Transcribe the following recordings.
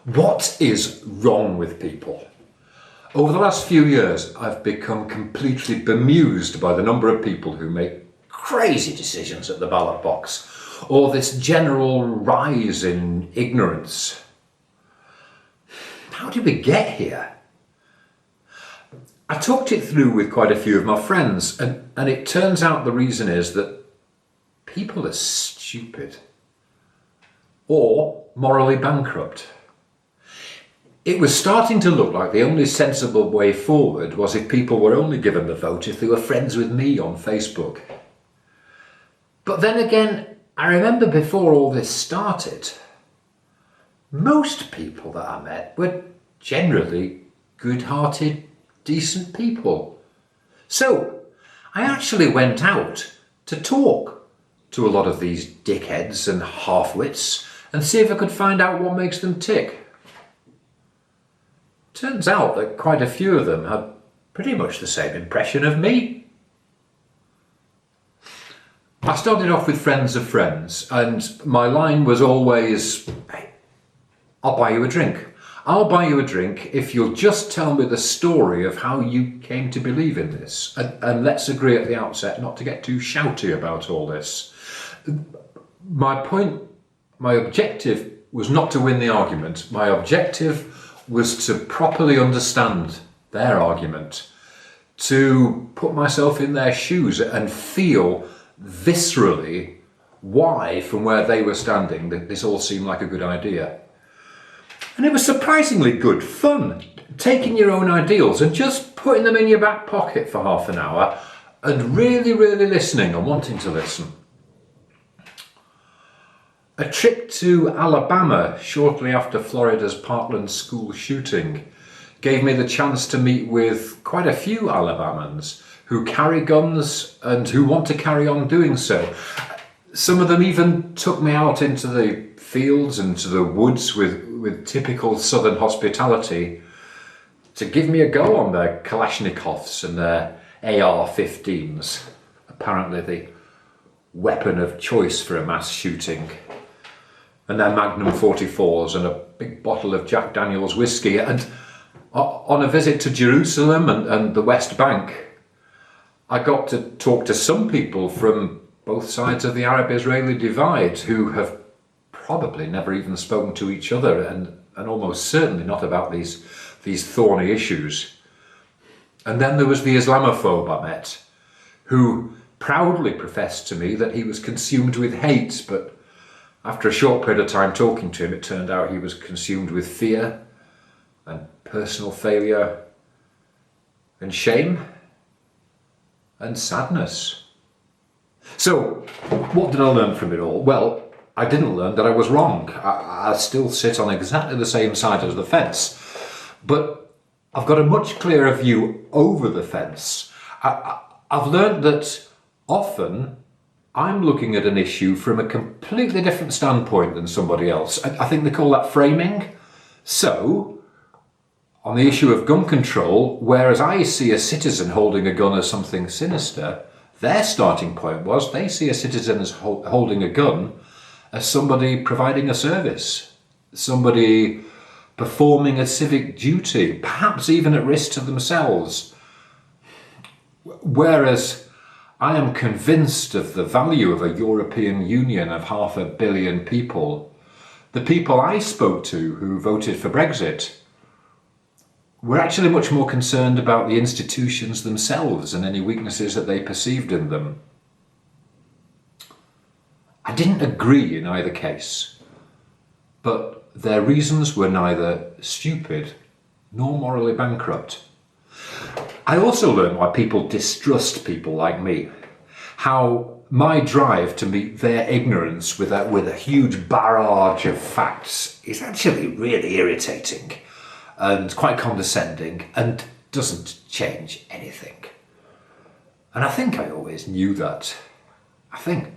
What is wrong with people? Over the last few years, I've become completely bemused by the number of people who make crazy decisions at the ballot box, or this general rise in ignorance. How did we get here? I talked it through with quite a few of my friends, and it turns out the reason is that people are stupid or morally bankrupt. It was starting to look like the only sensible way forward was if people were only given the vote if they were friends with me on Facebook. But then again, I remember before all this started, most people that I met were generally good-hearted, decent people. So I actually went out to talk to a lot of these dickheads and half-wits and see if I could find out what makes them tick. Turns out that quite a few of them had pretty much the same impression of me. I started off with friends of friends, and my line was always, "Hey, I'll buy you a drink. I'll buy you a drink if you'll just tell me the story of how you came to believe in this. And let's agree at the outset not to get too shouty about all this." My objective was not to win the argument. My objective was to properly understand their argument, to put myself in their shoes and feel viscerally why, from where they were standing, this all seemed like a good idea. And it was surprisingly good fun, taking your own ideals and just putting them in your back pocket for half an hour and really, really listening and wanting to listen. A trip to Alabama shortly after Florida's Parkland school shooting gave me the chance to meet with quite a few Alabamans who carry guns and who want to carry on doing so. Some of them even took me out into the fields and to the woods with typical southern hospitality to give me a go on their Kalashnikovs and their AR-15s, apparently the weapon of choice for a mass shooting, and their Magnum 44s and a big bottle of Jack Daniel's whiskey. And on a visit to Jerusalem and the West Bank, I got to talk to some people from both sides of the Arab-Israeli divide who have probably never even spoken to each other, and almost certainly not about these thorny issues. And then there was the Islamophobe I met, who proudly professed to me that he was consumed with hate, but after a short period of time talking to him, it turned out he was consumed with fear and personal failure and shame and sadness. So, what did I learn from it all? Well, I didn't learn that I was wrong. I still sit on exactly the same side as the fence, but I've got a much clearer view over the fence. I've learned that often I'm looking at an issue from a completely different standpoint than somebody else. I think they call that framing. So, on the issue of gun control, whereas I see a citizen holding a gun as something sinister, their starting point was they see a citizen as holding a gun as somebody providing a service, somebody performing a civic duty, perhaps even at risk to themselves. Whereas I am convinced of the value of a European Union of 500 million people. The people I spoke to who voted for Brexit were actually much more concerned about the institutions themselves and any weaknesses that they perceived in them. I didn't agree in either case, but their reasons were neither stupid nor morally bankrupt. I also learned why people distrust people like me, how my drive to meet their ignorance with a huge barrage of facts is actually really irritating and quite condescending and doesn't change anything. And I think I always knew that. I think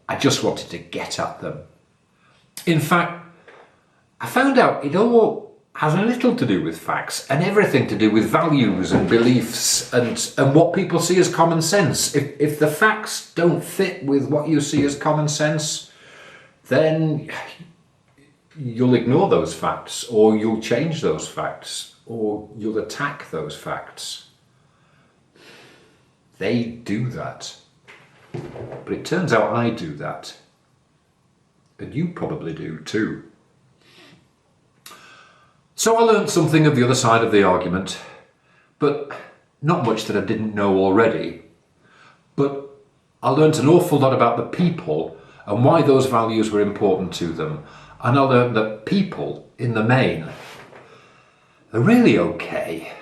I just wanted to get at them. In fact, I found out it all has a little to do with facts and everything to do with values and beliefs and what people see as common sense. If the facts don't fit with what you see as common sense, then you'll ignore those facts, or you'll change those facts, or you'll attack those facts. They do that. But it turns out I do that. And you probably do too. So I learned something of the other side of the argument, but not much that I didn't know already. But I learned an awful lot about the people and why those values were important to them. And I learned that people, in the main, are really okay.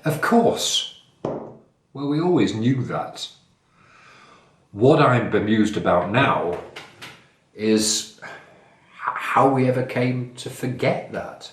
Of course. Well, we always knew that. What I'm bemused about now is how we ever came to forget that.